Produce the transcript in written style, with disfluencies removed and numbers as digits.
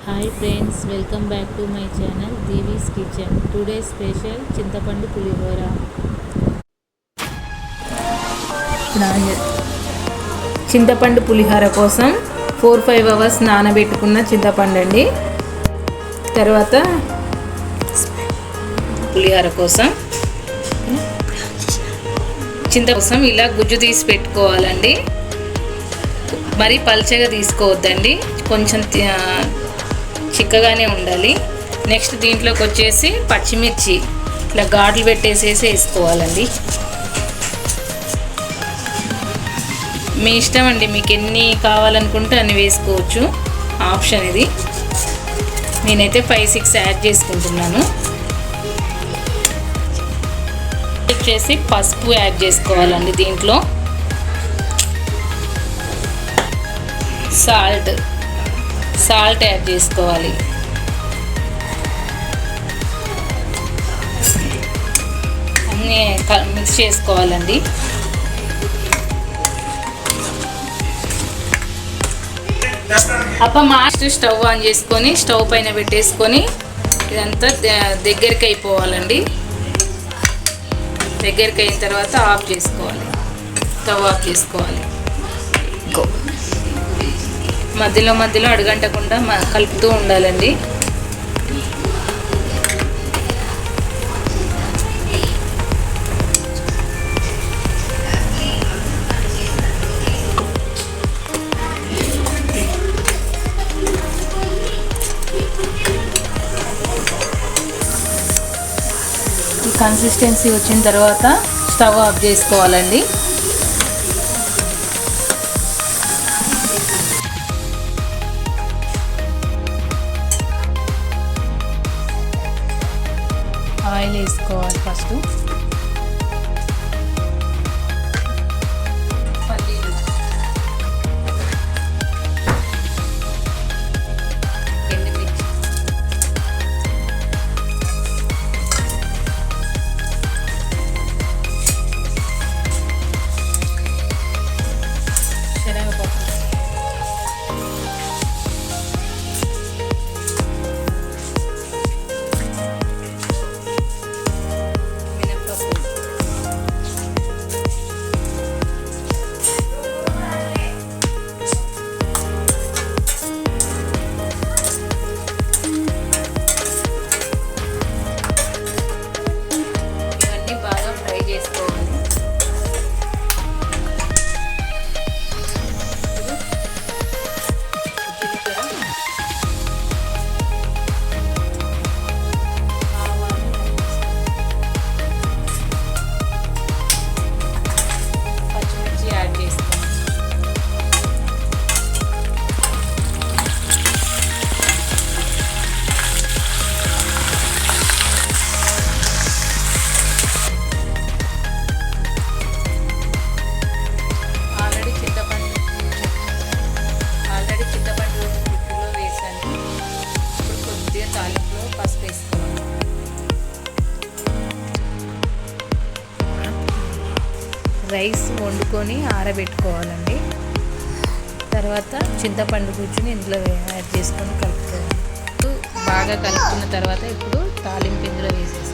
Hi friends, welcome back to my channel Divi's Kitchen. Today special చింతపండు పులిహోర. చింతపండు పులిహోర కోసం 4-5 hours నానబెట్టుకున్న చింతపండు అండి. తర్వాత పులిహోర కోసం చింత కోసం ఇలా గుజ్జు తీసి పెట్టుకోవాలండి. మరీ పల్చగా తీసుకోవద్దండి, కొంచెం చిక్కగానే ఉండాలి. నెక్స్ట్ దీంట్లోకి వచ్చేసి పచ్చిమిర్చి ఇట్లా ఘాట్లు పెట్టేసేసి వేసుకోవాలండి. మీ ఇష్టం అండి, మీకు ఎన్ని కావాలనుకుంటే అన్ని వేసుకోవచ్చు, ఆప్షన్ ఇది. నేనైతే 5-6 యాడ్ చేసుకుంటున్నాను. వచ్చేసి పసుపు యాడ్ చేసుకోవాలండి. దీంట్లో సాల్ట్ యాడ్ చేసుకోవాలి. అన్నీ మిక్స్ చేసుకోవాలండి. స్టవ్ ఆన్ చేసుకొని స్టవ్ పైన పెట్టేసుకొని ఇదంతా దగ్గరికి అయిపోవాలండి. దగ్గరికి అయిన తర్వాత ఆఫ్ చేసుకోవాలి, స్టవ్ ఆఫ్ చేసుకోవాలి. మధ్యలో అడుగంటకుండా కలుపుతూ ఉండాలండి. ఈ కన్సిస్టెన్సీ వచ్చిన తర్వాత స్టవ్ ఆఫ్ చేసుకోవాలండి. ఆయిల్ వేసుకోవాలి. ఫస్ట్ పల్లీలు, ఎండుమిర్చి, శనగపప్పు, రైస్ వండుకొని ఆరబెట్టుకోవాలండి. తర్వాత చింతపండు గుజ్జుని ఇందులో యాడ్ చేసుకొని కలుపుకోవాలి. బాగా కలుపుకున్న తర్వాత ఇప్పుడు తాలింపు ఇందులో వేసేసి